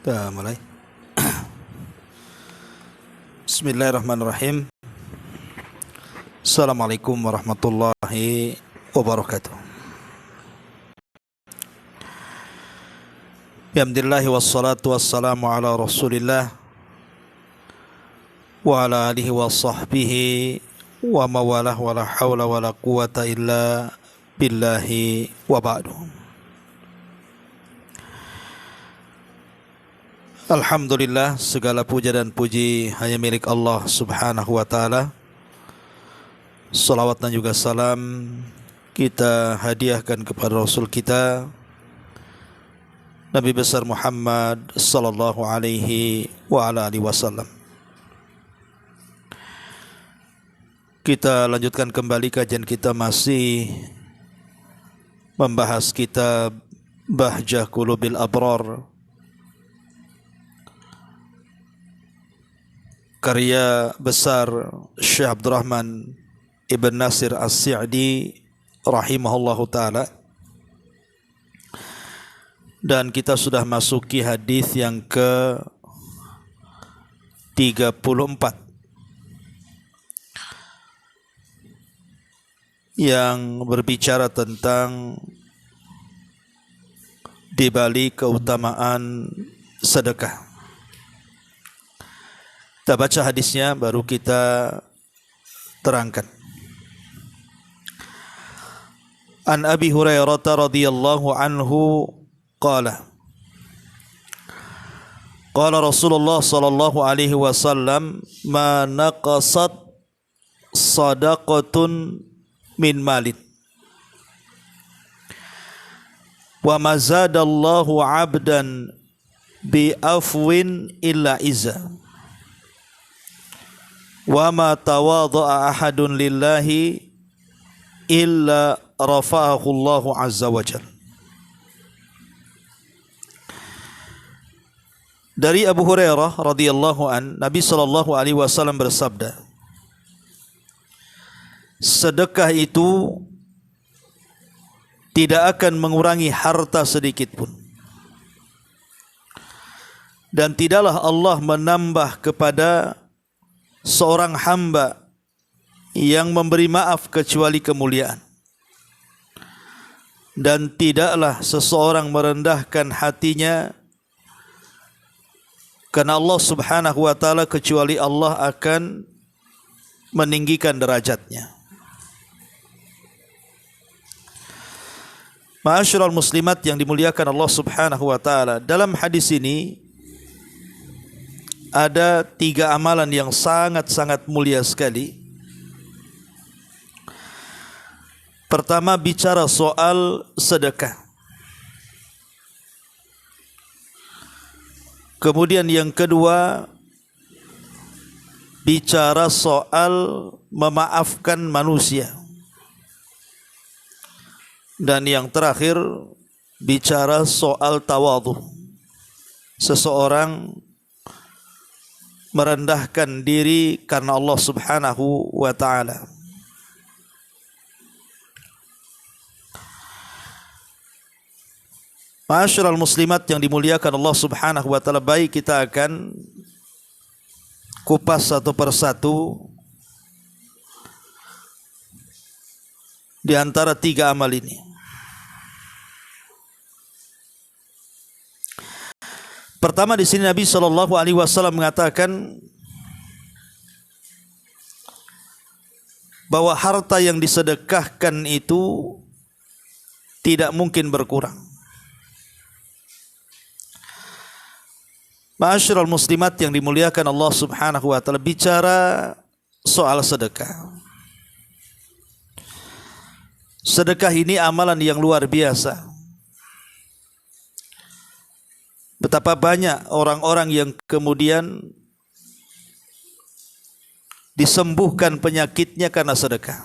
Kita mulai. Bismillahirrahmanirrahim. Assalamualaikum warahmatullahi wabarakatuh. Alhamdulillah wassalatu wassalamu ala Rasulillah wa ala alihi wa sahbihi wa mawalah wa la hawla wa la quwata illa billahi wa ba'du. Alhamdulillah, segala puja dan puji hanya milik Allah subhanahu wa ta'ala. Salawat dan juga salam kita hadiahkan kepada Rasul kita Nabi besar Muhammad sallallahu alaihi wa ala alihi wasallam. Kita lanjutkan kembali kajian kita, masih membahas kitab Bahjah Qulubil Abrar, karya besar Syekh Abdurrahman Ibn Nasir As-Sa'di rahimahullahu ta'ala. Dan kita sudah masuki hadis yang ke-34 yang berbicara tentang dibalik keutamaan sedekah. Kita baca hadisnya baru kita terangkan. An Abi Hurairah radhiyallahu anhu qala qala Rasulullah sallallahu alaihi wasallam ma naqasat sadaqatun min malin wa ma zadallahu 'abdan bi afwin illa izza wa ma tawadha'a ahadun lillahi illa rafa'ahu Allahu azza wa jalla. Dari Abu Hurairah radhiyallahu an, Nabi sallallahu alaihi wasallam bersabda, sedekah itu tidak akan mengurangi harta sedikit pun, dan tidaklah Allah menambah kepada seorang hamba yang memberi maaf kecuali kemuliaan, dan tidaklah seseorang merendahkan hatinya karena Allah subhanahu wa ta'ala kecuali Allah akan meninggikan derajatnya. Ma'asyiral muslimat yang dimuliakan Allah subhanahu wa ta'ala, dalam hadis ini ada 3 amalan yang sangat-sangat mulia sekali. Pertama, bicara soal sedekah. Kemudian yang kedua, bicara soal memaafkan manusia. Dan yang terakhir, bicara soal tawadhu. Seseorang merendahkan diri karena Allah subhanahu wa ta'ala. Ma'asyiral muslimat yang dimuliakan Allah subhanahu wa ta'ala, baik kita akan kupas satu persatu di antara 3 amal ini. Pertama, di sini Nabi sallallahu alaihi wasallam mengatakan bahwa harta yang disedekahkan itu tidak mungkin berkurang. Ma'asyiral muslimat yang dimuliakan Allah subhanahu wa ta'ala, bicara soal sedekah. Sedekah ini amalan yang luar biasa. Betapa banyak orang-orang yang kemudian disembuhkan penyakitnya karena sedekah.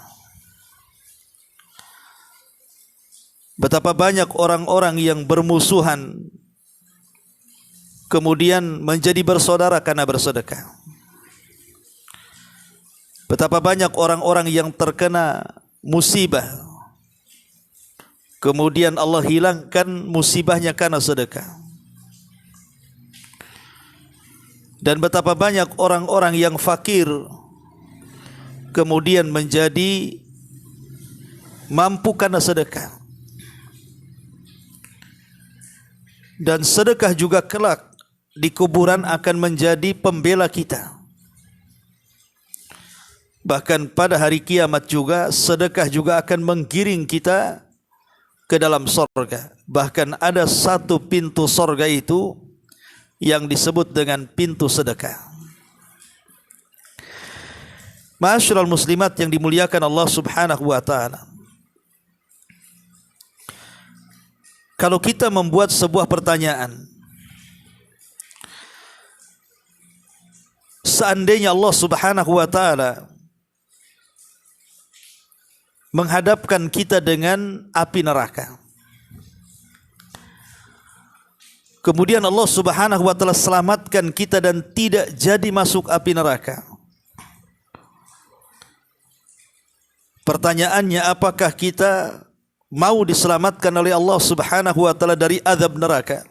Betapa banyak orang-orang yang bermusuhan kemudian menjadi bersaudara karena bersedekah. Betapa banyak orang-orang yang terkena musibah, kemudian Allah hilangkan musibahnya karena sedekah. Dan betapa banyak orang-orang yang fakir kemudian menjadi mampu karena sedekah. Dan sedekah juga kelak di kuburan akan menjadi pembela kita. Bahkan pada hari kiamat juga sedekah juga akan menggiring kita ke dalam sorga. Bahkan ada satu pintu sorga itu yang disebut dengan pintu sedekah. Ma'asyiral muslimat yang dimuliakan Allah Subhanahu wa taala. Kalau kita membuat sebuah pertanyaan, seandainya Allah Subhanahu wa taala menghadapkan kita dengan api neraka, kemudian Allah Subhanahu wa taala selamatkan kita dan tidak jadi masuk api neraka. Pertanyaannya, apakah kita mau diselamatkan oleh Allah Subhanahu wa taala dari azab neraka?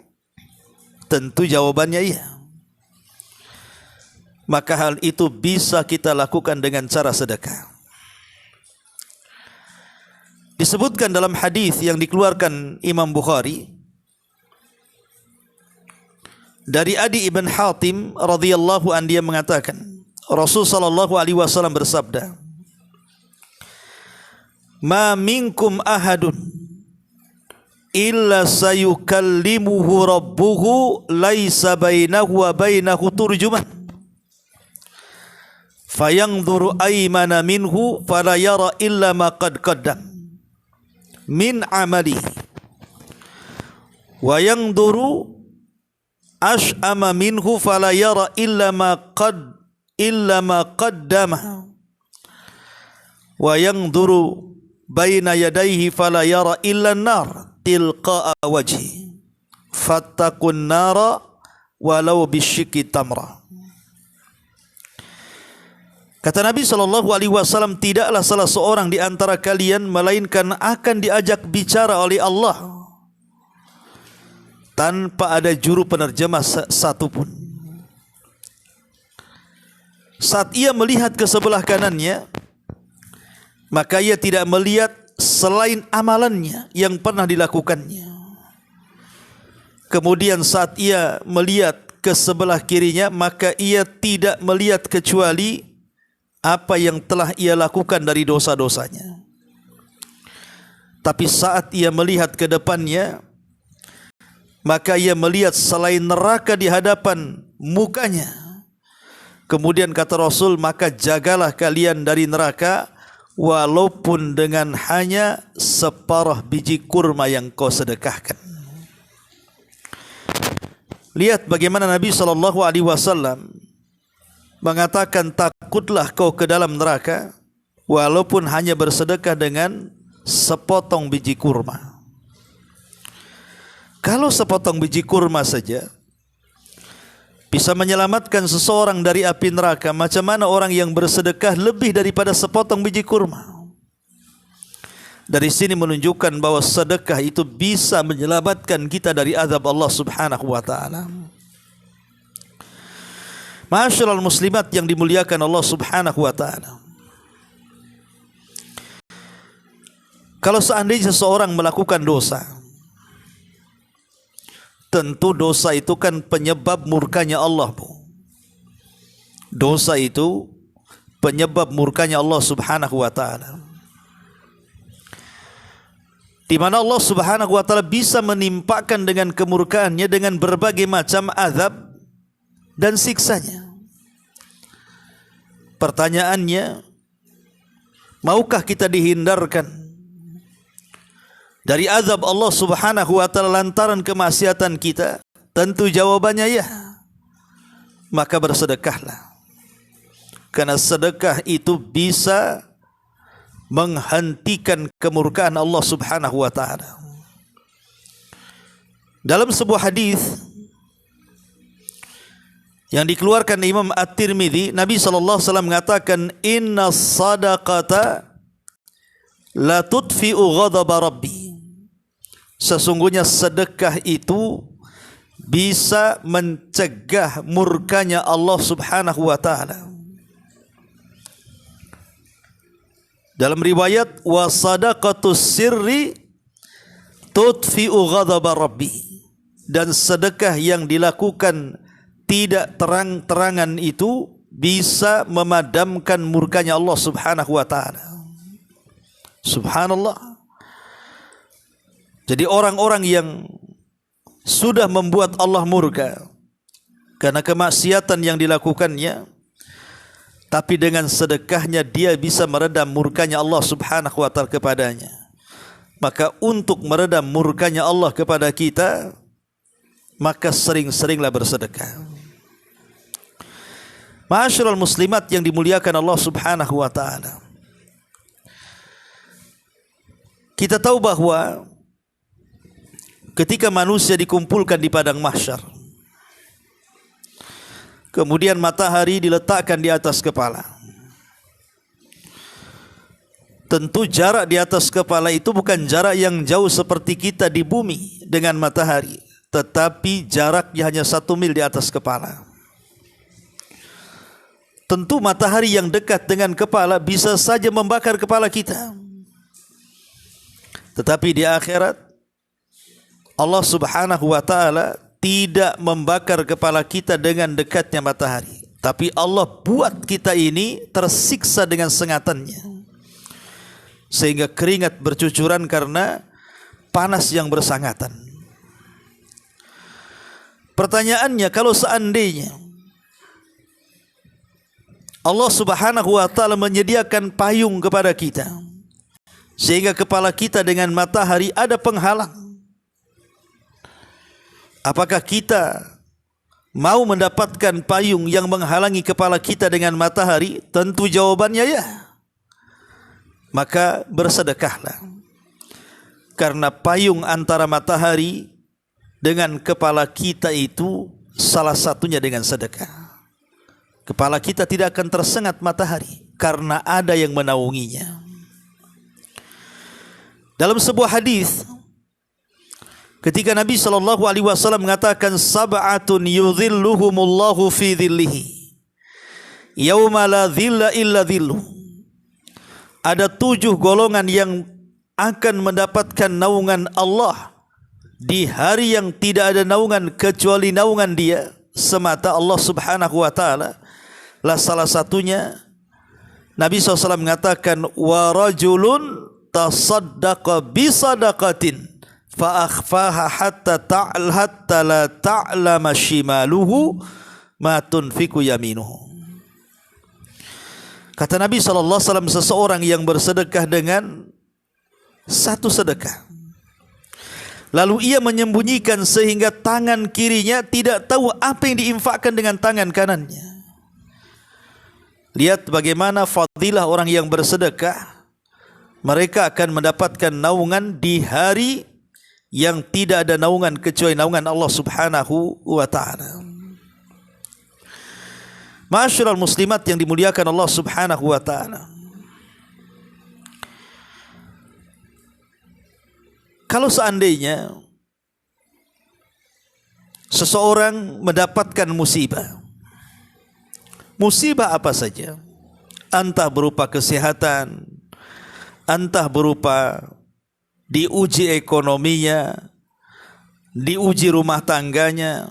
Tentu jawabannya iya. Maka hal itu bisa kita lakukan dengan cara sedekah. Disebutkan dalam hadis yang dikeluarkan Imam Bukhari dari Adi ibn Hatim radhiyallahu an, dia mengatakan, Rasul sallallahu alaihi wasallam bersabda, "Ma minkum ahadun illa sayukallimuhu rabbuhu laisa bainahu wa bainahu turjuman fayanzuru aymana minhu fala yara illa ma qad qaddam min amali wa yanzuru ash'ama minhu fala yara illa ma qaddama wa yanzuru baina yadayhi fala yara illa an-nar tilqa'a wajhi fattaqun nara walau bisyikki tamra." Kata Nabi SAW, tidaklah salah seorang di antara kalian melainkan akan diajak bicara oleh Allah tanpa ada juru penerjemah satupun. Saat ia melihat ke sebelah kanannya, maka ia tidak melihat selain amalannya yang pernah dilakukannya. Kemudian saat ia melihat ke sebelah kirinya, maka ia tidak melihat kecuali apa yang telah ia lakukan dari dosa-dosanya. Tapi saat ia melihat ke depannya, maka ia melihat selain neraka di hadapan mukanya. Kemudian kata Rasul, maka jagalah kalian dari neraka walaupun dengan hanya separuh biji kurma yang kau sedekahkan. Lihat bagaimana Nabi SAW mengatakan, takutlah kau ke dalam neraka walaupun hanya bersedekah dengan sepotong biji kurma. Kalau sepotong biji kurma saja bisa menyelamatkan seseorang dari api neraka, macam mana orang yang bersedekah lebih daripada sepotong biji kurma? Dari sini menunjukkan bahwa sedekah itu bisa menyelamatkan kita dari azab Allah Subhanahu wa taala. Ma'asyiral muslimat yang dimuliakan Allah Subhanahu wa taala. Kalau seandainya seseorang melakukan dosa, tentu dosa itu kan penyebab murkanya Allah, Bu. Dosa itu penyebab murkanya Allah Subhanahu wa taala. Di mana Allah Subhanahu wa taala bisa menimpakan dengan kemurkaannya dengan berbagai macam azab dan siksanya. Pertanyaannya, maukah kita dihindarkan dari azab Allah Subhanahu wa taala lantaran kemaksiatan kita? Tentu jawabannya ya. Maka bersedekahlah. Karena sedekah itu bisa menghentikan kemurkaan Allah Subhanahu wa taala. Dalam sebuah hadis yang dikeluarkan Imam At-Tirmidzi, Nabi SAW mengatakan, "Inna sadaqata la tudfi'u ghadaba rabbi." Sesungguhnya sedekah itu bisa mencegah murkanya Allah Subhanahu wa taala. Dalam riwayat, wa sadaqatus sirri tudfi'u ghadaba rabbi, dan sedekah yang dilakukan tidak terang-terangan itu bisa memadamkan murkanya Allah Subhanahu wa taala. Subhanallah. Jadi orang-orang yang sudah membuat Allah murka karena kemaksiatan yang dilakukannya, tapi dengan sedekahnya dia bisa meredam murkanya Allah Subhanahu wa taala kepadanya. Maka untuk meredam murkanya Allah kepada kita, maka sering-seringlah bersedekah. Ma'asyiral muslimat yang dimuliakan Allah Subhanahu wa taala. Kita tahu bahwa ketika manusia dikumpulkan di padang mahsyar, kemudian matahari diletakkan di atas kepala. Tentu jarak di atas kepala itu bukan jarak yang jauh seperti kita di bumi dengan matahari, tetapi jaraknya hanya 1 mil di atas kepala. Tentu matahari yang dekat dengan kepala bisa saja membakar kepala kita. Tetapi di akhirat Allah Subhanahu wa taala tidak membakar kepala kita dengan dekatnya matahari, tapi Allah buat kita ini tersiksa dengan sengatannya, sehingga keringat bercucuran karena panas yang bersangatan. Pertanyaannya, kalau seandainya Allah Subhanahu wa taala menyediakan payung kepada kita, sehingga kepala kita dengan matahari ada penghalang, apakah kita mau mendapatkan payung yang menghalangi kepala kita dengan matahari? Tentu jawabannya ya. Maka bersedekahlah, karena payung antara matahari dengan kepala kita itu salah satunya dengan sedekah. Kepala kita tidak akan tersengat matahari karena ada yang menaunginya. Dalam sebuah hadis, ketika Nabi SAW mengatakan, sab'atun yudhilluhumullahu fi dhillihi yauma la dhilla illa dhilluh. Ada 7 golongan yang akan mendapatkan naungan Allah di hari yang tidak ada naungan kecuali naungan Dia semata, Allah Subhanahu wa taala. Lah salah satunya Nabi SAW mengatakan, wa rajulun tasaddaqa bi sadaqatin fa akhfaha hatta la ta'lama shimaluhu ma tunfiqu yaminuhu. Kata Nabi SAW, seseorang yang bersedekah dengan satu sedekah, lalu ia menyembunyikan sehingga tangan kirinya tidak tahu apa yang diinfakkan dengan tangan kanannya. Lihat bagaimana fadilah orang yang bersedekah. Mereka akan mendapatkan naungan di hari yang tidak ada naungan kecuali naungan Allah Subhanahu wa taala. Ma'asyiral muslimat yang dimuliakan Allah Subhanahu wa taala. Kalau seandainya seseorang mendapatkan musibah, musibah apa saja, entah berupa kesehatan, entah berupa diuji ekonominya, diuji rumah tangganya,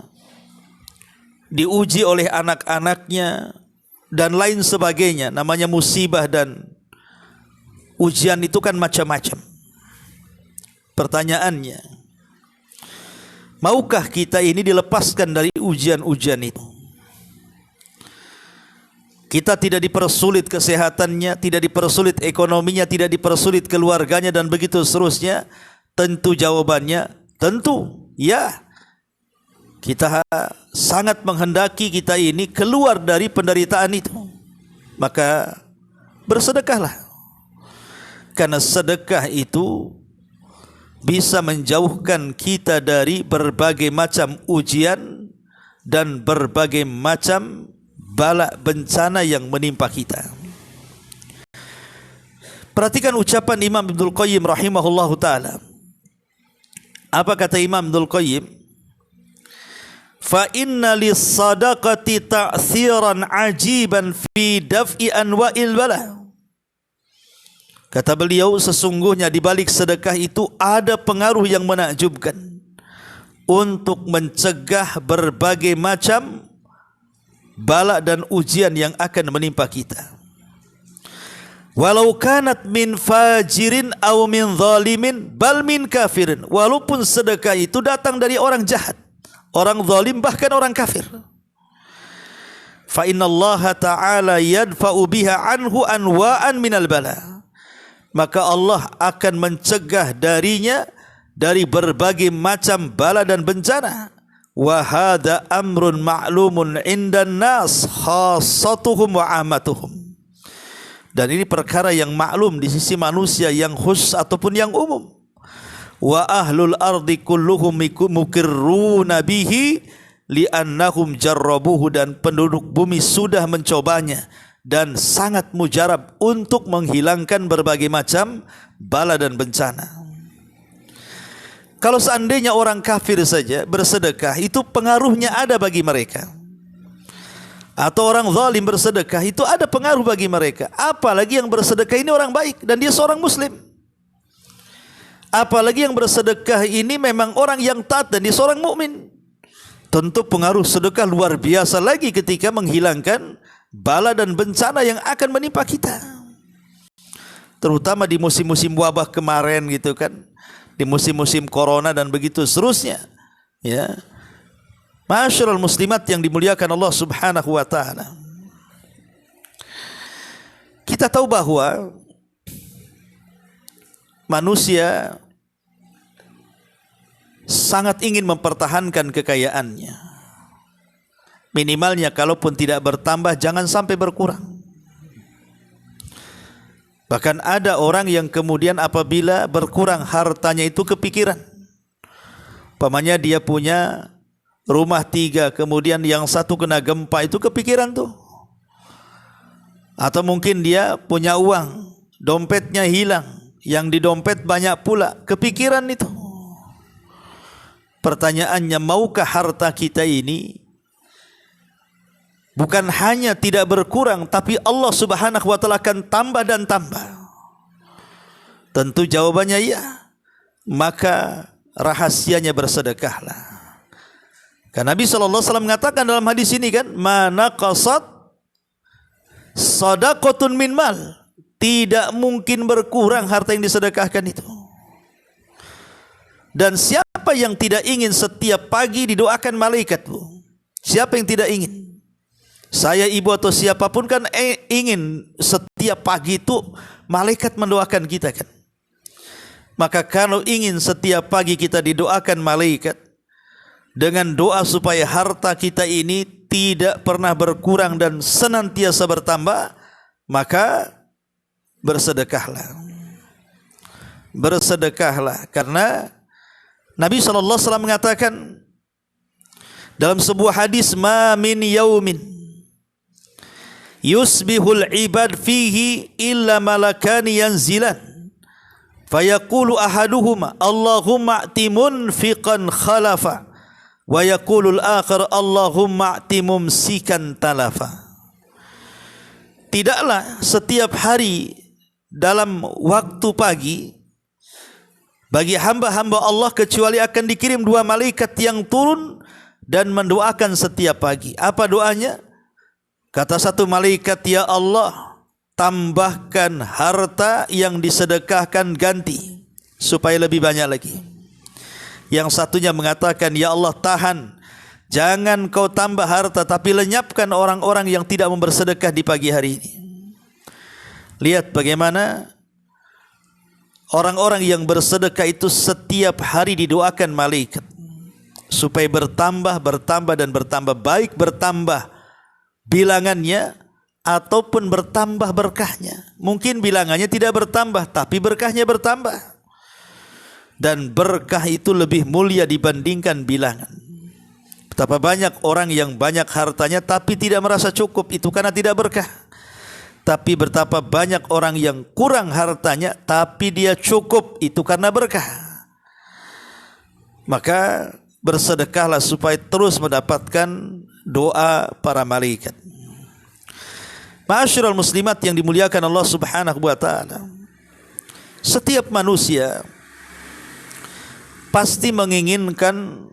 diuji oleh anak-anaknya, dan lain sebagainya. Namanya musibah, dan ujian itu kan macam-macam. Pertanyaannya, maukah kita ini dilepaskan dari ujian-ujian itu? Kita tidak dipersulit kesehatannya, tidak dipersulit ekonominya, tidak dipersulit keluarganya, dan begitu seterusnya. Tentu jawabannya, tentu ya. Kita sangat menghendaki kita ini keluar dari penderitaan itu. Maka bersedekahlah, karena sedekah itu bisa menjauhkan kita dari berbagai macam ujian dan berbagai macam bala bencana yang menimpa kita. Perhatikan ucapan Imam Ibnul Qayyim rahimahullahu ta'ala. Apa kata Imam Ibnul Qayyim? fa inna lis-sadaqati ta'thiran ajiban fi daf'i anwa'il bala. Kata beliau, sesungguhnya di balik sedekah itu ada pengaruh yang menakjubkan untuk mencegah berbagai macam bala dan ujian yang akan menimpa kita. Walau kanat min fajirin aw min zalimin bal min kafirin. Walaupun sedekah itu datang dari orang jahat, orang zalim, bahkan orang kafir. Fa innallaha ta'ala yadfa'u biha anhu anwa'an minal bala. Maka Allah akan mencegah darinya dari berbagai macam bala dan bencana. Wa hadza amrun ma'lumun 'indan nas khassatuhum wa 'ammatuhum. Dan ini perkara yang maklum di sisi manusia yang khusus ataupun yang umum. Wa ahlul ardi kulluhum mukirruna bihi li'annahum jarrabuhu. Dan penduduk bumi sudah mencobanya dan sangat mujarab untuk menghilangkan berbagai macam bala dan bencana. Kalau seandainya orang kafir saja bersedekah, itu pengaruhnya ada bagi mereka. Atau orang zalim bersedekah, itu ada pengaruh bagi mereka. Apalagi yang bersedekah ini orang baik dan dia seorang muslim. Apalagi yang bersedekah ini memang orang yang taat dan dia seorang mukmin. Tentu pengaruh sedekah luar biasa lagi ketika menghilangkan bala dan bencana yang akan menimpa kita. Terutama di musim-musim wabah kemarin gitu kan. Di musim-musim corona dan begitu seterusnya. Ya. Ma'asyiral muslimat yang dimuliakan Allah Subhanahu wa taala. Kita tahu bahwa manusia sangat ingin mempertahankan kekayaannya. Minimalnya kalaupun tidak bertambah jangan sampai berkurang. Bahkan ada orang yang kemudian apabila berkurang hartanya itu kepikiran. Umpamanya dia punya rumah 3, kemudian yang satu kena gempa, itu kepikiran tuh. Atau mungkin dia punya uang, dompetnya hilang, yang di dompet banyak pula, kepikiran itu. Pertanyaannya, maukah harta kita ini bukan hanya tidak berkurang, tapi Allah Subhanahu wa taala akan tambah dan tambah? Tentu jawabannya ya. Maka rahasianya bersedekahlah. Karena Nabi SAW mengatakan dalam hadis ini kan, mana qasad sadaqatun min mal. Tidak mungkin berkurang harta yang disedekahkan itu. Dan siapa yang tidak ingin setiap pagi didoakan malaikat, Bu? Siapa yang tidak ingin? Saya, ibu atau siapapun kan ingin setiap pagi itu malaikat mendoakan kita kan. Maka kalau ingin setiap pagi kita didoakan malaikat dengan doa supaya harta kita ini tidak pernah berkurang dan senantiasa bertambah, maka bersedekahlah. Bersedekahlah, karena Nabi SAW mengatakan dalam sebuah hadis, ma min yaumin yusbihul ibad fihi illa malakani yanzilan fayaqulu ahaduhuma Allahumma a'ti munfiqan khalafa wa yaqulul akhar Allahumma a'ti mumsikan talafa. Tidaklah setiap hari dalam waktu pagi bagi hamba-hamba Allah kecuali akan dikirim 2 malaikat yang turun dan mendoakan setiap pagi. Apa doanya? Kata satu malaikat, ya Allah, tambahkan harta yang disedekahkan ganti supaya lebih banyak lagi. Yang satunya mengatakan, ya Allah, tahan, jangan kau tambah harta, tapi lenyapkan orang-orang yang tidak bersedekah di pagi hari ini. Lihat bagaimana orang-orang yang bersedekah itu setiap hari didoakan malaikat supaya bertambah, bertambah dan bertambah, baik bertambah bilangannya ataupun bertambah berkahnya. Mungkin bilangannya tidak bertambah, tapi berkahnya bertambah. Dan berkah itu lebih mulia dibandingkan bilangan. Betapa banyak orang yang banyak hartanya tapi tidak merasa cukup, itu karena tidak berkah. Tapi betapa banyak orang yang kurang hartanya tapi dia cukup, itu karena berkah. Maka bersedekahlah supaya terus mendapatkan doa para malaikat. Ma'asyiral muslimat yang dimuliakan Allah Subhanahu wa taala. Setiap manusia pasti menginginkan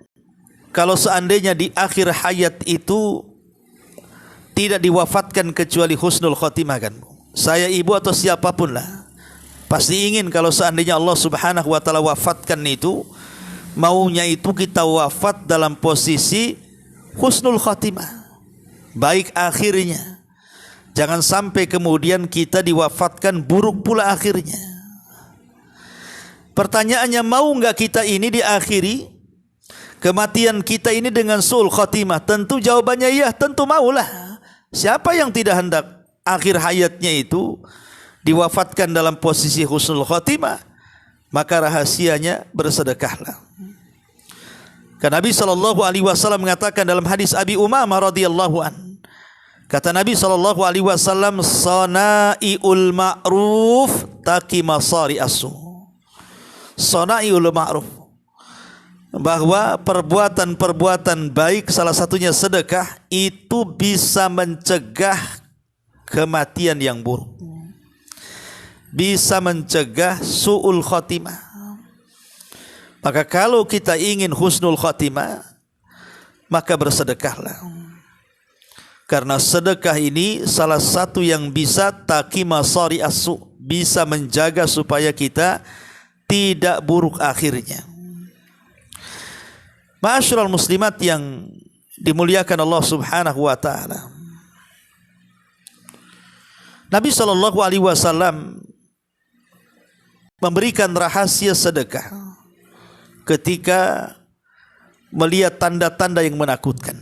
kalau seandainya di akhir hayat itu tidak diwafatkan kecuali husnul khotimah kan. Saya, ibu atau siapapun lah pasti ingin kalau seandainya Allah Subhanahu wa taala wafatkan itu, maunya itu kita wafat dalam posisi husnul khotimah, baik akhirnya. Jangan sampai kemudian kita diwafatkan buruk pula akhirnya. Pertanyaannya, mau enggak kita ini diakhiri kematian kita ini dengan su'ul khotimah? Tentu jawabannya iya, tentu maulah. Siapa yang tidak hendak akhir hayatnya itu diwafatkan dalam posisi husnul khotimah? Maka rahasianya bersedekahlah. Karena Nabi SAW mengatakan dalam hadis Abi Umamah radhiyallahu an, kata Nabi SAW, "Sana'iul ma'ruf taki masari asu." Sana'iul ma'ruf, bahwa perbuatan-perbuatan baik, salah satunya sedekah, itu bisa mencegah kematian yang buruk, bisa mencegah su'ul khotimah. Maka kalau kita ingin husnul khotimah, maka bersedekahlah. Karena sedekah ini salah satu yang bisa taki masari asu, bisa menjaga supaya kita tidak buruk akhirnya. Ma'asyiral muslimat yang dimuliakan Allah Subhanahu wa taala. Nabi SAW memberikan rahasia sedekah ketika melihat tanda-tanda yang menakutkan,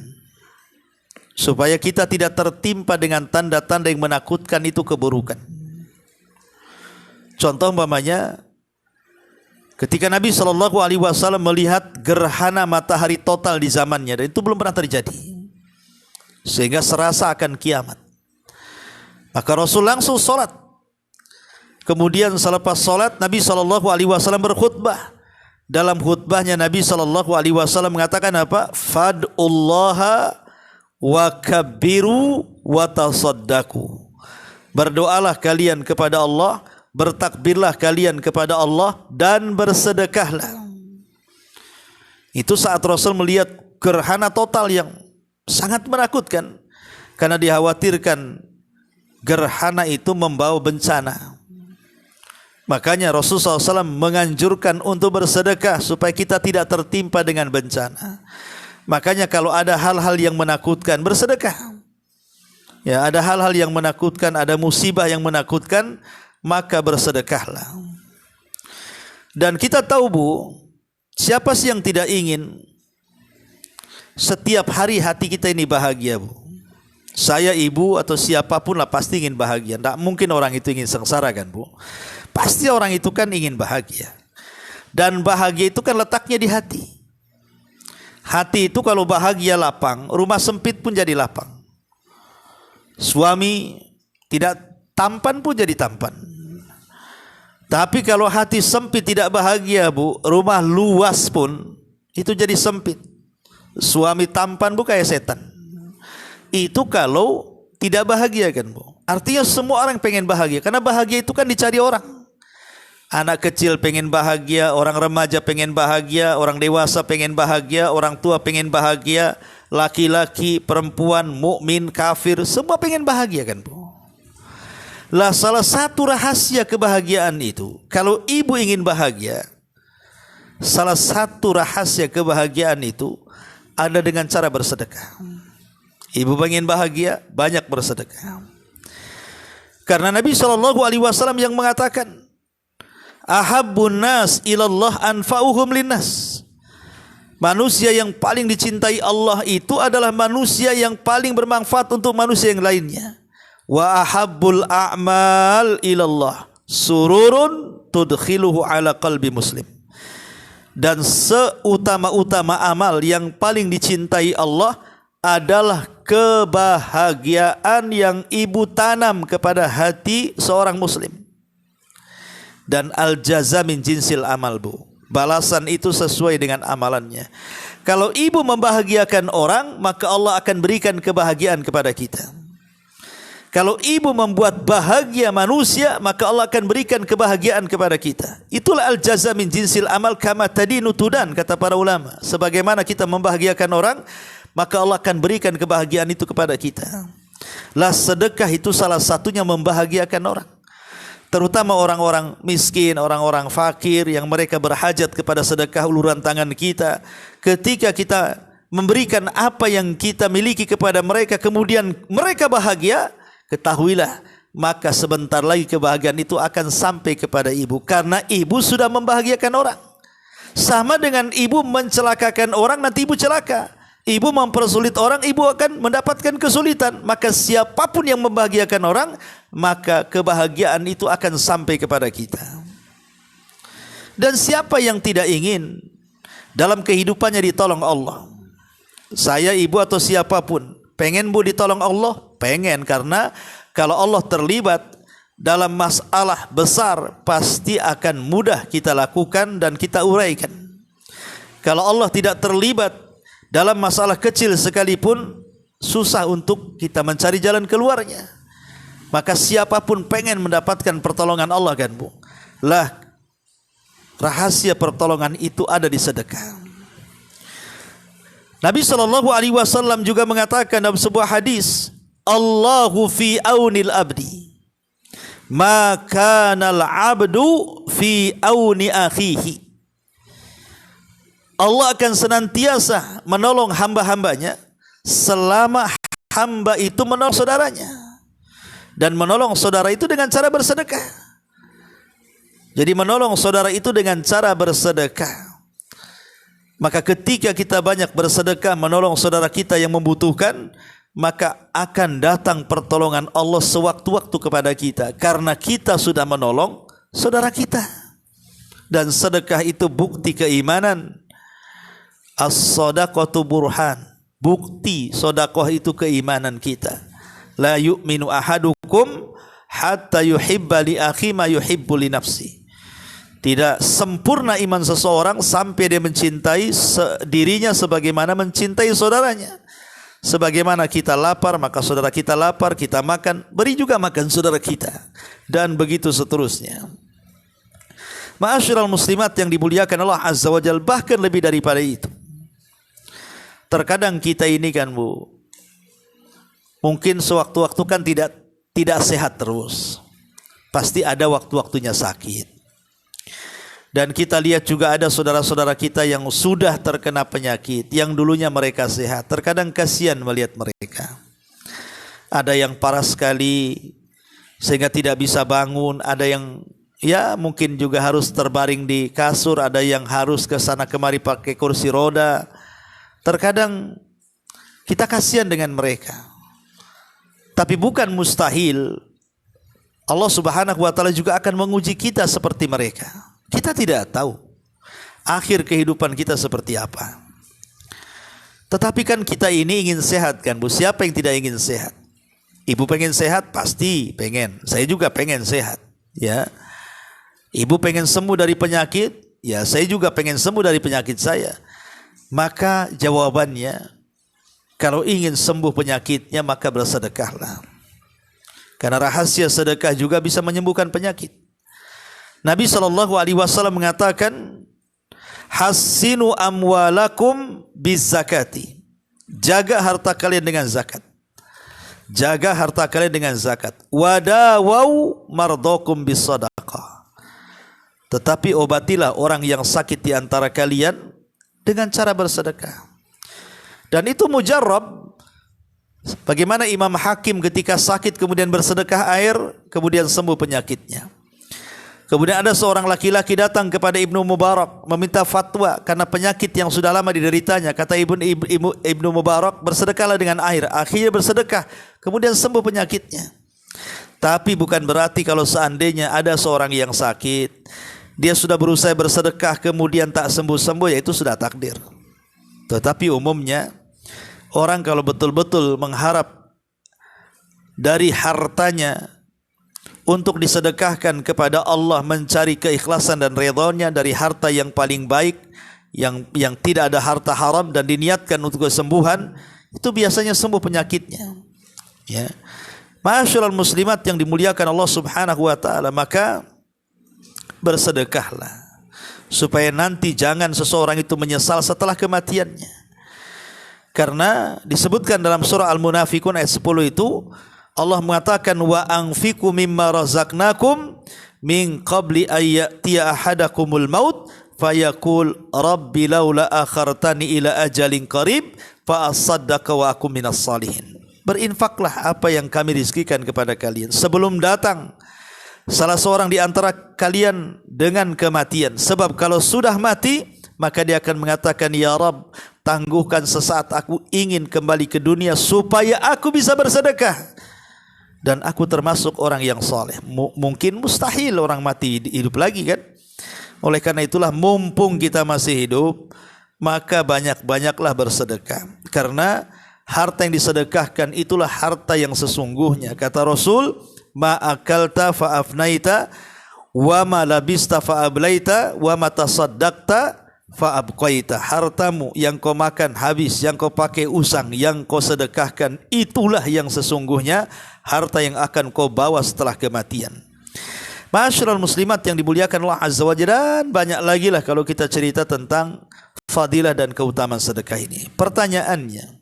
supaya kita tidak tertimpa dengan tanda-tanda yang menakutkan itu keburukan. Contoh umpamanya, ketika Nabi SAW melihat gerhana matahari total di zamannya, dan itu belum pernah terjadi, sehingga serasa akan kiamat, maka Rasul langsung sholat. Kemudian selepas sholat, Nabi SAW berkhutbah. Dalam khutbahnya Nabi SAW mengatakan apa? Fad'ullaha wa kabbiru wa tasaddaku. Berdoalah kalian kepada Allah, bertakbirlah kalian kepada Allah, dan bersedekahlah. Itu saat Rasul melihat gerhana total yang sangat menakutkan, karena dikhawatirkan gerhana itu membawa bencana. Makanya Rasulullah SAW menganjurkan untuk bersedekah supaya kita tidak tertimpa dengan bencana. Makanya kalau ada hal-hal yang menakutkan, bersedekah. Ya, ada hal-hal yang menakutkan, ada musibah yang menakutkan, maka bersedekahlah. Dan kita tahu, Bu, siapa sih yang tidak ingin setiap hari hati kita ini bahagia, Bu? Saya, ibu, atau siapapun lah pasti ingin bahagia. Tidak mungkin orang itu ingin sengsara kan, Bu? Pasti orang itu kan ingin bahagia. Dan bahagia itu kan letaknya di hati. Hati itu kalau bahagia lapang, rumah sempit pun jadi lapang. Suami tidak tampan pun jadi tampan. Tapi kalau hati sempit tidak bahagia, Bu, rumah luas pun itu jadi sempit. Suami tampan Bu kayak setan. Itu kalau tidak bahagia kan, Bu. Artinya semua orang pengen bahagia, karena bahagia itu kan dicari orang. Anak kecil pengen bahagia, orang remaja pengen bahagia, orang dewasa pengen bahagia, orang tua pengen bahagia, laki-laki, perempuan, mukmin, kafir, semua pengen bahagia kan, Bu. Lah salah satu rahasia kebahagiaan itu, kalau ibu ingin bahagia, salah satu rahasia kebahagiaan itu ada dengan cara bersedekah. Ibu ingin bahagia, banyak bersedekah. Karena Nabi SAW yang mengatakan, ahabbun nas ilallah anfa'uhum linnas. Manusia yang paling dicintai Allah itu adalah manusia yang paling bermanfaat untuk manusia yang lainnya. Wa ahabbul a'mal ilallah sururun tudkhiluhu ala qalbi muslim. Dan seutama-utama amal yang paling dicintai Allah adalah kebahagiaan yang ibu tanam kepada hati seorang muslim. Dan al-jaza min jinsil amal, Bu. Balasan itu sesuai dengan amalannya. Kalau ibu membahagiakan orang, maka Allah akan berikan kebahagiaan kepada kita. Kalau ibu membuat bahagia manusia, maka Allah akan berikan kebahagiaan kepada kita. Itulah al-jaza min jinsil amal kama tadinu tudan, kata para ulama. Sebagaimana kita membahagiakan orang, maka Allah akan berikan kebahagiaan itu kepada kita. Lah sedekah itu salah satunya membahagiakan orang. Terutama orang-orang miskin, orang-orang fakir yang mereka berhajat kepada sedekah uluran tangan kita. Ketika kita memberikan apa yang kita miliki kepada mereka, kemudian mereka bahagia, ketahuilah, maka sebentar lagi kebahagiaan itu akan sampai kepada ibu. Karena ibu sudah membahagiakan orang. Sama dengan ibu mencelakakan orang, nanti ibu celaka. Ibu mempersulit orang, ibu akan mendapatkan kesulitan. Maka siapapun yang membahagiakan orang, maka kebahagiaan itu akan sampai kepada kita. Dan siapa yang tidak ingin dalam kehidupannya ditolong Allah? Saya, ibu atau siapapun, pengen bu ditolong Allah? Pengen, karena kalau Allah terlibat dalam masalah besar, pasti akan mudah kita lakukan dan kita uraikan. Kalau Allah tidak terlibat dalam masalah kecil sekalipun, susah untuk kita mencari jalan keluarnya. Maka siapapun pengen mendapatkan pertolongan Allah kan bu. Lah rahasia pertolongan itu ada di sedekah. Nabi SAW juga mengatakan dalam sebuah hadis, Allahu fi aunil abdi ma kanal abdu fi auni akhihi. Allah akan senantiasa menolong hamba-hambanya selama hamba itu menolong saudaranya. Dan menolong saudara itu dengan cara bersedekah. Jadi menolong saudara itu dengan cara bersedekah. Maka ketika kita banyak bersedekah menolong saudara kita yang membutuhkan, maka akan datang pertolongan Allah sewaktu-waktu kepada kita, karena kita sudah menolong saudara kita. Dan sedekah itu bukti keimanan. As-sadaqatu burhan, bukti sedekah itu keimanan kita. La yu'minu ahadukum hatta yuhibba li akhi ma yuhibbu li nafsi. Tidak sempurna iman seseorang sampai dia mencintai dirinya sebagaimana mencintai saudaranya. Sebagaimana kita lapar, maka saudara kita lapar, kita makan, beri juga makan saudara kita. Dan begitu seterusnya. Ma'asyiral muslimat yang dimuliakan Allah Azza wa Jalla, bahkan lebih daripada itu. Terkadang kita ini kan bu, mungkin sewaktu-waktu kan tidak sehat terus. Pasti ada waktu-waktunya sakit. Dan kita lihat juga ada saudara-saudara kita yang sudah terkena penyakit, yang dulunya mereka sehat. Terkadang kasihan melihat mereka. Ada yang parah sekali sehingga tidak bisa bangun, ada yang ya mungkin juga harus terbaring di kasur, ada yang harus ke sana kemari pakai kursi roda. Terkadang kita kasihan dengan mereka. Tapi bukan mustahil Allah Subhanahu wa taala juga akan menguji kita seperti mereka. Kita tidak tahu akhir kehidupan kita seperti apa. Tetapi kan kita ini ingin sehat kan bu. Siapa yang tidak ingin sehat? Ibu pengen sehat? Pasti pengen. Saya juga pengen sehat. Ya. Ibu pengen sembuh dari penyakit? Ya, saya juga pengen sembuh dari penyakit saya. Maka jawabannya, kalau ingin sembuh penyakitnya maka bersedekahlah. Karena rahasia sedekah juga bisa menyembuhkan penyakit. Nabi SAW mengatakan, Hassinu amwalakum bizzakati. Jaga harta kalian dengan zakat. Jaga harta kalian dengan zakat. Wadawau mardokum bisadaqah. Tetapi obatilah orang yang sakit di antara kalian dengan cara bersedekah. Dan itu mujarrab. Bagaimana Imam Hakim ketika sakit kemudian bersedekah air, kemudian sembuh penyakitnya. Kemudian ada seorang laki-laki datang kepada Ibnu Mubarak meminta fatwa karena penyakit yang sudah lama dideritanya. Kata Ibnu Mubarak, bersedekahlah dengan air. Akhirnya bersedekah, kemudian sembuh penyakitnya. Tapi bukan berarti kalau seandainya ada seorang yang sakit, dia sudah berusaha bersedekah kemudian tak sembuh-sembuh, ya itu sudah takdir. Tetapi umumnya orang kalau betul-betul mengharap dari hartanya untuk disedekahkan kepada Allah, mencari keikhlasan dan ridhonya dari harta yang paling baik, yang tidak ada harta haram dan diniatkan untuk kesembuhan, itu biasanya sembuh penyakitnya. Ya. Ma'asyiral muslimat yang dimuliakan Allah Subhanahu wa taala, maka bersedekahlah supaya nanti jangan seseorang itu menyesal setelah kematiannya. Karena disebutkan dalam surah Al-Munafiqun ayat 10 itu Allah mengatakan wa anfiqu mimma razaqnakum min qabli ayyatiya ahadakumul maut fayaqul rabbi laula akhartani ila ajalin qarib fa asaddaqa wa akum minas salihin. Berinfaklah apa yang kami rizkikan kepada kalian sebelum datang salah seorang di antara kalian dengan kematian. Sebab kalau sudah mati, maka dia akan mengatakan, ya Rabb, tangguhkan sesaat aku ingin kembali ke dunia supaya aku bisa bersedekah dan aku termasuk orang yang saleh. Mungkin mustahil orang mati hidup lagi kan. Oleh karena itulah mumpung kita masih hidup, maka banyak-banyaklah bersedekah. Karena harta yang disedekahkan itulah harta yang sesungguhnya. Kata Rasul, ma akalta fa afnaita wa ma labista fa ablaita wa ma tasaddaqta fa abqaita. Hartamu yang kau makan habis, yang kau pakai usang, yang kau sedekahkan, itulah yang sesungguhnya harta yang akan kau bawa setelah kematian. Ma'asyiral muslimat yang dimuliakan Allah Azza wa Jalla, dan banyak lagi lah kalau kita cerita tentang fadilah dan keutamaan sedekah ini. Pertanyaannya,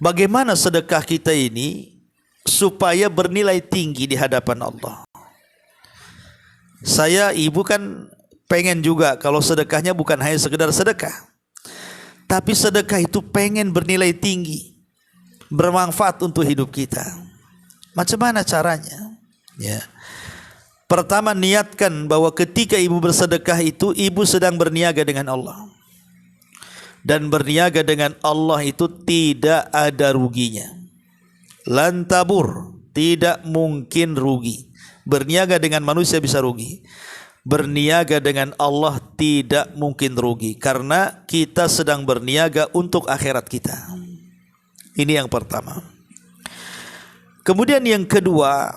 bagaimana sedekah kita ini supaya bernilai tinggi di hadapan Allah? Saya, ibu kan pengen juga kalau sedekahnya bukan hanya sekedar sedekah, tapi sedekah itu pengen bernilai tinggi, bermanfaat untuk hidup kita. Macam mana caranya? Ya. Pertama, niatkan bahwa ketika ibu bersedekah itu ibu sedang berniaga dengan Allah. Dan berniaga dengan Allah itu tidak ada ruginya. Lan tabur, tidak mungkin rugi. Berniaga dengan manusia bisa rugi. Berniaga dengan Allah tidak mungkin rugi, karena kita sedang berniaga untuk akhirat kita. Ini yang pertama. Kemudian yang kedua,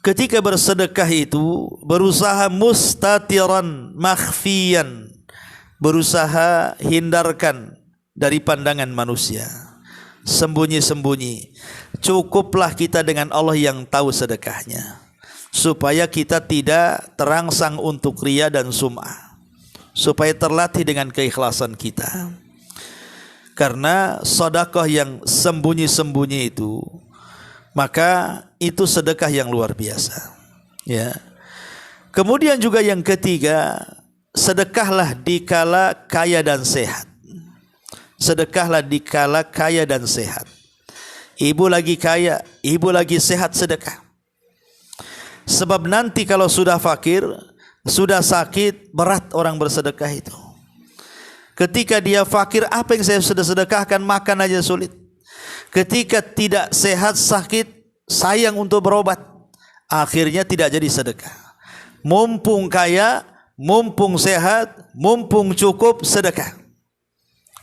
ketika bersedekah itu berusaha mustatiran makhfiyan, berusaha hindarkan dari pandangan manusia, sembunyi-sembunyi. Cukuplah kita dengan Allah yang tahu sedekahnya, supaya kita tidak terangsang untuk riya dan sum'ah, supaya terlatih dengan keikhlasan kita. Karena sedekah yang sembunyi-sembunyi itu, maka itu sedekah yang luar biasa. Ya. Kemudian juga yang ketiga, sedekahlah dikala kaya dan sehat. Sedekahlah dikala kaya dan sehat. Ibu lagi kaya, ibu lagi sehat, sedekah. Sebab nanti kalau sudah fakir, sudah sakit, berat orang bersedekah itu. Ketika dia fakir, apa yang saya sudah sedekahkan, makan aja sulit. Ketika tidak sehat, sakit, sayang untuk berobat, akhirnya tidak jadi sedekah. Mumpung kaya, mumpung sehat, mumpung cukup, sedekah.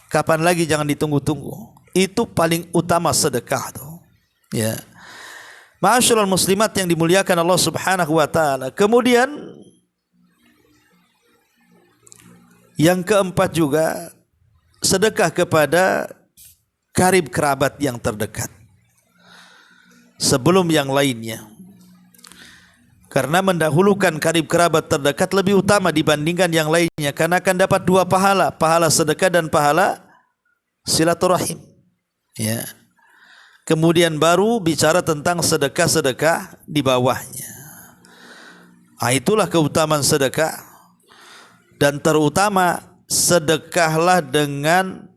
Kapan lagi, jangan ditunggu-tunggu. Itu paling utama sedekah tuh. Ya. Ma'asyiral muslimat yang dimuliakan Allah Subhanahu wa taala. Kemudian yang keempat juga, sedekah kepada karib kerabat yang terdekat sebelum yang lainnya. Karena mendahulukan karib kerabat terdekat lebih utama dibandingkan yang lainnya, karena akan dapat dua pahala, pahala sedekah dan pahala silaturahim. Ya. Kemudian baru bicara tentang sedekah-sedekah di bawahnya. Itulah keutamaan sedekah. Dan terutama, sedekahlah dengan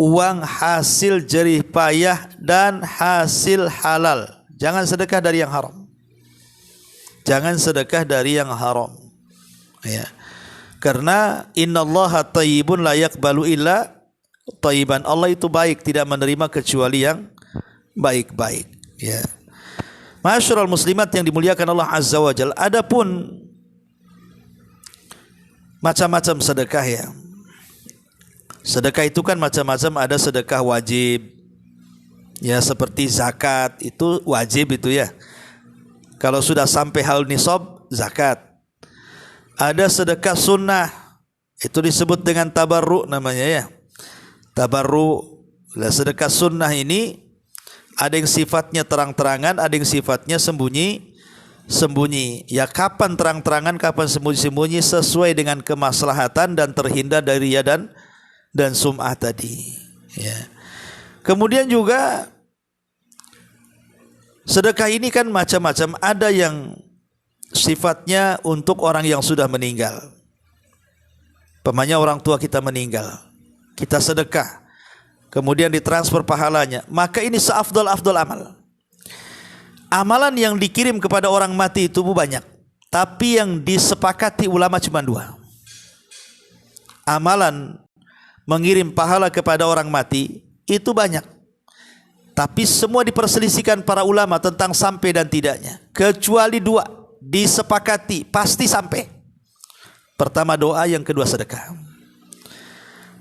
uang hasil jerih payah dan hasil halal. Jangan sedekah dari yang haram. Jangan sedekah dari yang haram. Ya. Karena innallaha thayyibun la yaqbalu illa thayyiban. Allah itu baik, tidak menerima kecuali yang baik-baik. Ya. Ma'asyiral muslimat yang dimuliakan Allah Azza wa Jalla. Adapun macam-macam sedekah ya. Sedekah itu kan macam-macam, ada sedekah wajib. Ya, seperti zakat itu wajib itu ya. Kalau sudah sampai haul nisab, zakat. Ada sedekah sunnah. Itu disebut dengan tabarru namanya ya. Tabarru. Sedekah sunnah ini ada yang sifatnya terang-terangan, ada yang sifatnya sembunyi. Ya kapan terang-terangan, kapan sembunyi-sembunyi sesuai dengan kemaslahatan dan terhindar dari riya dan sum'ah tadi. Ya. Kemudian juga sedekah ini kan macam-macam. Ada yang sifatnya untuk orang yang sudah meninggal. Pemanya orang tua kita meninggal, kita sedekah, kemudian ditransfer pahalanya, maka ini seafdal-afdal amal. Amalan yang dikirim kepada orang mati itu banyak, tapi yang disepakati ulama cuma 2. Amalan mengirim pahala kepada orang mati itu banyak, tapi semua diperselisihkan para ulama tentang sampai dan tidaknya, kecuali 2 disepakati pasti sampai. Pertama doa, yang kedua sedekah.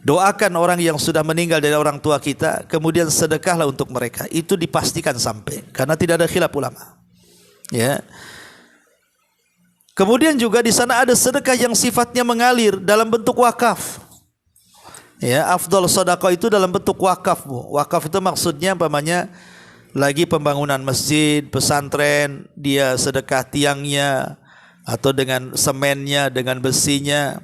Doakan orang yang sudah meninggal dari orang tua kita, kemudian sedekahlah untuk mereka. Itu dipastikan sampai, karena tidak ada khilaf ulama. Ya. Kemudian juga di sana ada sedekah yang sifatnya mengalir dalam bentuk wakaf. Ya, afdal sedekah itu dalam bentuk wakaf, Bu. Wakaf itu maksudnya umpamanya lagi pembangunan masjid, pesantren, dia sedekah tiangnya atau dengan semennya, dengan besinya.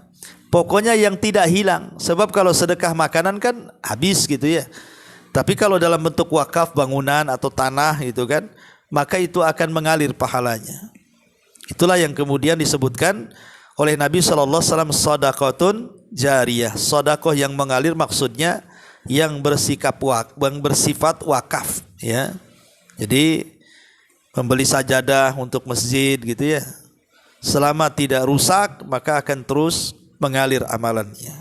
Pokoknya yang tidak hilang. Sebab kalau sedekah makanan kan habis gitu ya. Tapi kalau dalam bentuk wakaf bangunan atau tanah itu kan, maka itu akan mengalir pahalanya. Itulah yang kemudian disebutkan oleh Nabi SAW, sedekahun jariyah. Sedekah yang mengalir maksudnya yang bersifat wakaf ya. Jadi membeli sajadah untuk masjid gitu ya. Selama tidak rusak maka akan terus mengalir amalannya.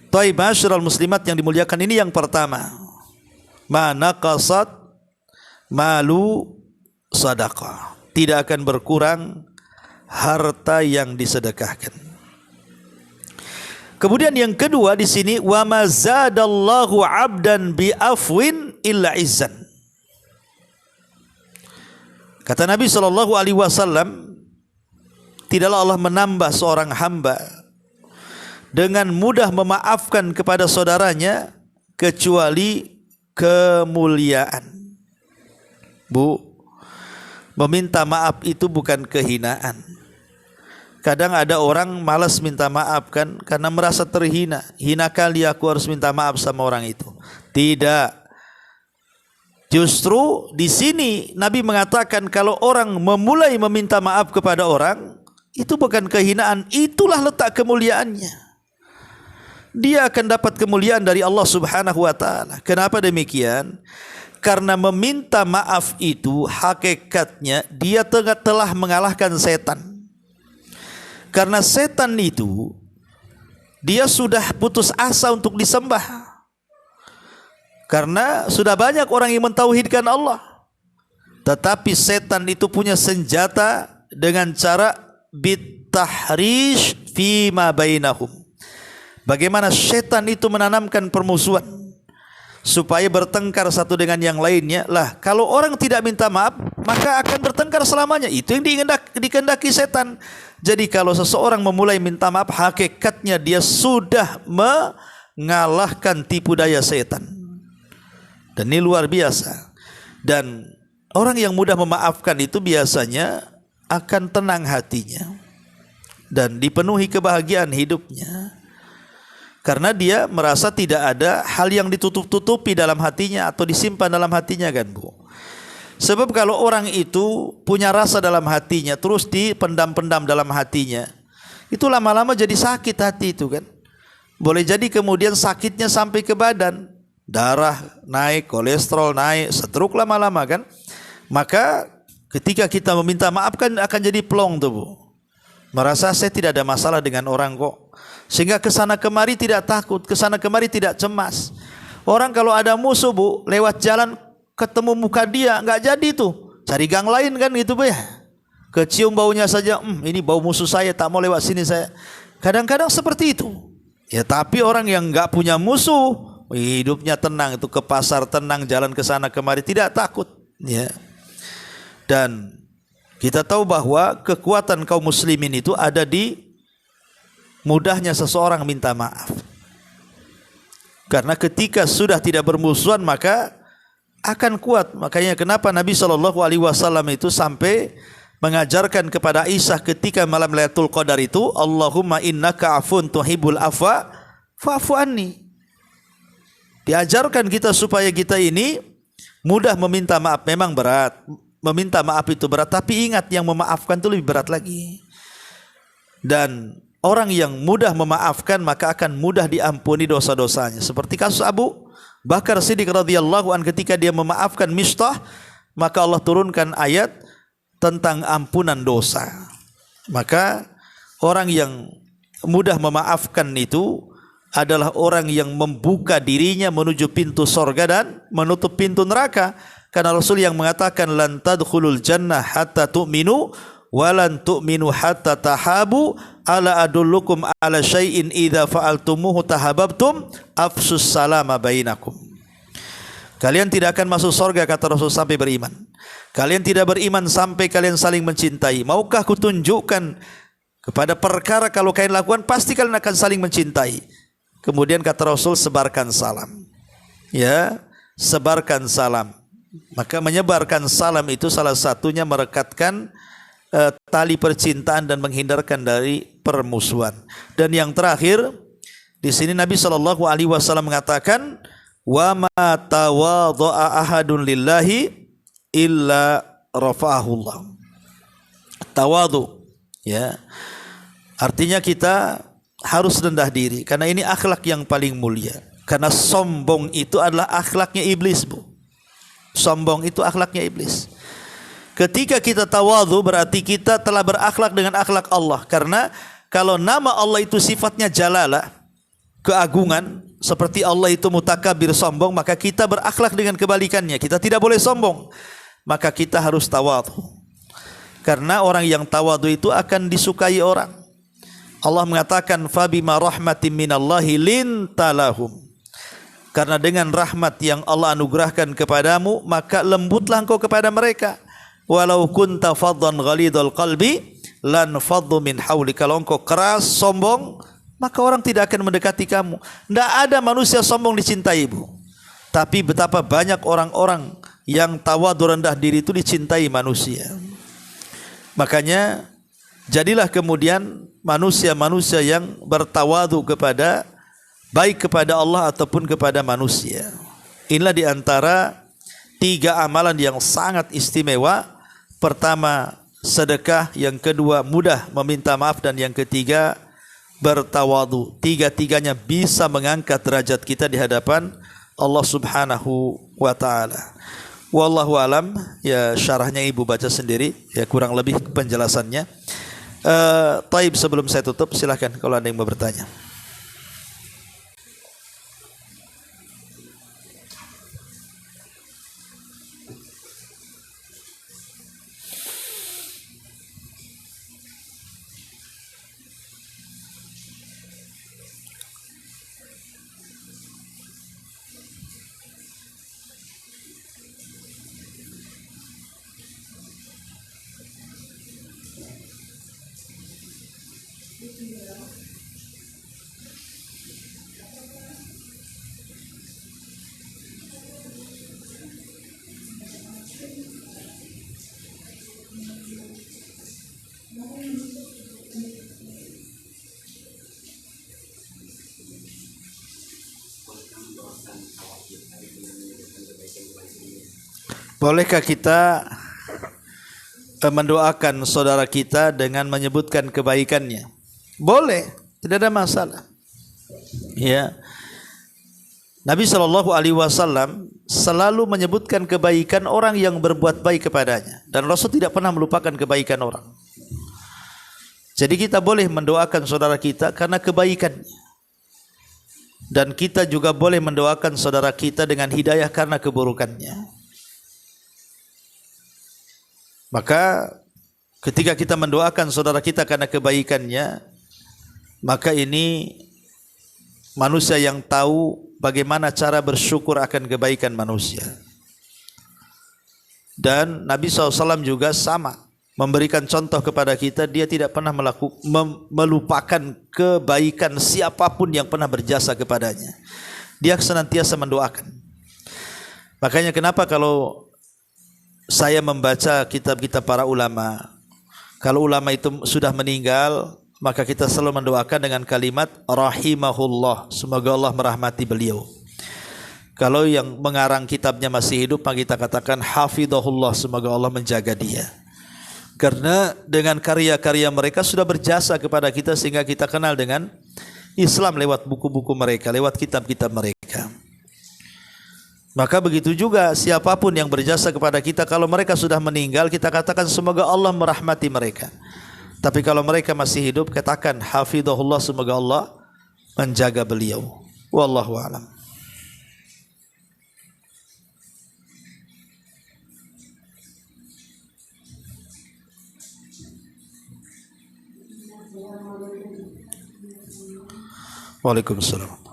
Taib, masyiral muslimat yang dimuliakan, ini yang pertama. Ma naqasat malu sadaqah. Tidak akan berkurang harta yang disedekahkan. Kemudian yang kedua di sini, wa ma zadallahu 'abdan bi afwin illa izzan. Kata Nabi SAW, tidaklah Allah menambah seorang hamba dengan mudah memaafkan kepada saudaranya kecuali kemuliaan. Bu, meminta maaf itu bukan kehinaan. Kadang ada orang malas minta maaf kan, karena merasa terhina. Hina kali aku harus minta maaf sama orang itu. Tidak. Justru di sini Nabi mengatakan kalau orang memulai meminta maaf kepada orang, itu bukan kehinaan, itulah letak kemuliaannya. Dia akan dapat kemuliaan dari Allah Subhanahu wa taala. Kenapa demikian? Karena meminta maaf itu hakikatnya dia telah mengalahkan setan. Karena setan itu dia sudah putus asa untuk disembah. Karena sudah banyak orang yang mentauhidkan Allah. Tetapi setan itu punya senjata dengan cara bitahrish fima bainahum. Bagaimana setan itu menanamkan permusuhan supaya bertengkar satu dengan yang lainnya. Lah, kalau orang tidak minta maaf, maka akan bertengkar selamanya. Itu yang dikehendaki setan. Jadi kalau seseorang memulai minta maaf, hakikatnya dia sudah mengalahkan tipu daya setan. Dan ini luar biasa. Dan orang yang mudah memaafkan itu biasanya akan tenang hatinya dan dipenuhi kebahagiaan hidupnya, karena dia merasa tidak ada hal yang ditutup-tutupi dalam hatinya atau disimpan dalam hatinya kan, Bu. Sebab kalau orang itu punya rasa dalam hatinya terus dipendam-pendam dalam hatinya, itu lama-lama jadi sakit hati itu kan. Boleh jadi kemudian sakitnya sampai ke badan, darah naik, kolesterol naik, stroke lama-lama kan. Maka ketika kita meminta maaf kan akan jadi plong tuh, Bu. Merasa saya tidak ada masalah dengan orang kok. Sehingga kesana kemari tidak takut, kesana kemari tidak cemas. Orang kalau ada musuh, Bu, lewat jalan ketemu muka dia, nggak jadi tuh, cari gang lain kan gitu, Bu ya. Kecium baunya saja, ini bau musuh saya, tak mau lewat sini saya. Kadang-kadang seperti itu. Ya tapi orang yang nggak punya musuh, hidupnya tenang, itu ke pasar tenang, jalan kesana kemari tidak takut. Ya. Dan kita tahu bahwa kekuatan kaum muslimin itu ada di mudahnya seseorang minta maaf. Karena ketika sudah tidak bermusuhan maka akan kuat. Makanya kenapa Nabi SAW itu sampai mengajarkan kepada Aisyah ketika malam Lailatul Qadar itu, Allahumma innaka afun tuhibbul afwa fa'fu anni. Diajarkan kita supaya kita ini mudah meminta maaf. Memang berat, meminta maaf itu berat, tapi ingat yang memaafkan itu lebih berat lagi. Dan orang yang mudah memaafkan maka akan mudah diampuni dosa-dosanya. Seperti kasus Abu Bakar Siddiq radhiyallahu an, ketika dia memaafkan Mistah, maka Allah turunkan ayat tentang ampunan dosa. Maka orang yang mudah memaafkan itu adalah orang yang membuka dirinya menuju pintu sorga dan menutup pintu neraka. Karena Rasul yang mengatakan lan tadkhulul jannah hatta tu'minu wa lan tu'minu hatta tahabu ala adullukum ala syai'in idza fa'altumuhu tahabbtum afsus salama bainakum. Kalian tidak akan masuk sorga kata Rasul sampai beriman. Kalian tidak beriman sampai kalian saling mencintai. Maukah kutunjukkan kepada perkara kalau kalian lakukan pasti kalian akan saling mencintai. Kemudian kata Rasul, sebarkan salam. Ya, sebarkan salam. Maka menyebarkan salam itu salah satunya merekatkan tali percintaan dan menghindarkan dari permusuhan. Dan yang terakhir, di sini Nabi SAW mengatakan, wa ma tawadha'a ahadun lillahi illa rafa'ahullah. Tawadhu, ya. Artinya kita harus rendah diri, karena ini akhlak yang paling mulia. Karena sombong itu adalah akhlaknya iblis, Bu. Sombong itu akhlaknya iblis. Ketika kita tawadhu berarti kita telah berakhlak dengan akhlak Allah. Karena kalau nama Allah itu sifatnya jalalah, keagungan, seperti Allah itu mutakabir, sombong, maka kita berakhlak dengan kebalikannya. Kita tidak boleh sombong, maka kita harus tawadhu. Karena orang yang tawadhu itu akan disukai orang. Allah mengatakan fabima rahmatin minallahi lintalahum. Karena dengan rahmat yang Allah anugerahkan kepadamu, maka lembutlah engkau kepada mereka. Walau kunta faddan ghalidhal qalbi lan faddu min hauli. Kalau engkau keras, sombong, maka orang tidak akan mendekati kamu. Tidak ada manusia sombong dicintai, Bu. Tapi betapa banyak orang-orang yang tawadhu, rendah diri itu dicintai manusia. Makanya jadilah kemudian manusia-manusia yang bertawadhu kepada, baik kepada Allah ataupun kepada manusia. Inilah di antara 3 amalan yang sangat istimewa. Pertama, sedekah. Yang kedua, mudah meminta maaf. Dan yang ketiga, bertawadhu. 3-tiganya bisa mengangkat derajat kita di hadapan Allah Subhanahu wa ta'ala. Wallahu alam. Ya, syarahnya ibu baca sendiri, ya, kurang lebih penjelasannya. Taib, sebelum saya tutup, silahkan kalau ada yang mau bertanya. Bolehkah kita mendoakan saudara kita dengan menyebutkan kebaikannya? Boleh, tidak ada masalah. Ya. Nabi SAW selalu menyebutkan kebaikan orang yang berbuat baik kepadanya, dan Rasul tidak pernah melupakan kebaikan orang. Jadi kita boleh mendoakan saudara kita karena kebaikannya, dan kita juga boleh mendoakan saudara kita dengan hidayah karena keburukannya. Maka ketika kita mendoakan saudara kita karena kebaikannya, maka ini manusia yang tahu bagaimana cara bersyukur akan kebaikan manusia. Dan Nabi SAW juga sama memberikan contoh kepada kita, dia tidak pernah melupakan kebaikan siapapun yang pernah berjasa kepadanya. Dia senantiasa mendoakan. Makanya kenapa kalau saya membaca kitab-kitab para ulama, kalau ulama itu sudah meninggal, maka kita selalu mendoakan dengan kalimat rahimahullah, semoga Allah merahmati beliau. Kalau yang mengarang kitabnya masih hidup, maka kita katakan hafidhahullah, semoga Allah menjaga dia. Karena dengan karya-karya mereka sudah berjasa kepada kita sehingga kita kenal dengan Islam lewat buku-buku mereka, lewat kitab-kitab mereka. Maka begitu juga siapapun yang berjasa kepada kita, kalau mereka sudah meninggal, kita katakan semoga Allah merahmati mereka. Tapi kalau mereka masih hidup, katakan hafidhahullah, semoga Allah menjaga beliau. Wallahu a'lam. Waalaikumsalam.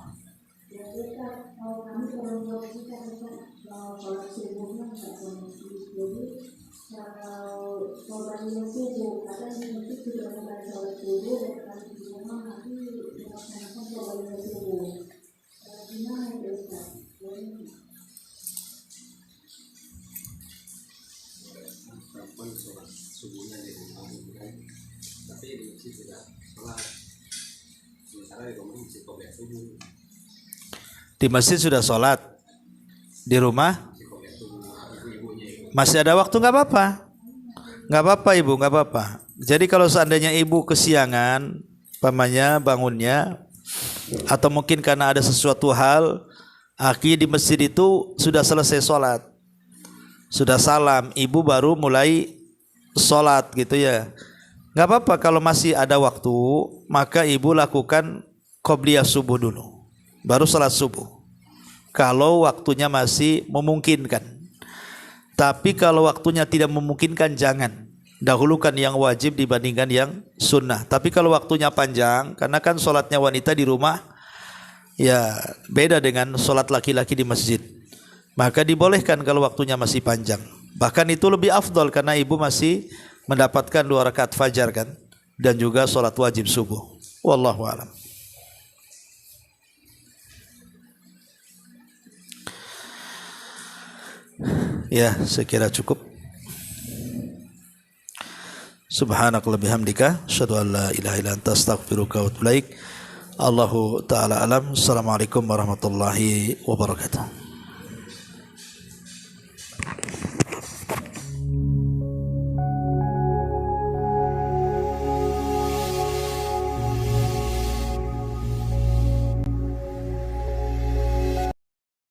Di masjid sudah sholat, di rumah masih ada waktu, nggak apa-apa, nggak apa-apa ibu, nggak apa-apa. Jadi kalau seandainya ibu kesiangan, pamannya bangunnya, atau mungkin karena ada sesuatu hal, di masjid itu sudah selesai sholat, sudah salam, ibu baru mulai sholat gitu ya, nggak apa-apa. Kalau masih ada waktu, maka ibu lakukan qobliyah subuh dulu, baru sholat subuh. Kalau waktunya masih memungkinkan. Tapi kalau waktunya tidak memungkinkan, jangan. Dahulukan yang wajib dibandingkan yang sunnah. Tapi kalau waktunya panjang, karena kan sholatnya wanita di rumah ya beda dengan sholat laki-laki di masjid, maka dibolehkan kalau waktunya masih panjang. Bahkan itu lebih afdal karena ibu masih mendapatkan 2 rakaat fajar kan, dan juga sholat wajib subuh. Wallahu a'lam. Ya, saya kira cukup. Subhanakallahumma bihamdika, asyhadu an la ilaha illa anta, astaghfiruka wa atubu ilaik. Allahu ta'ala alam. Assalamualaikum warahmatullahi wabarakatuh.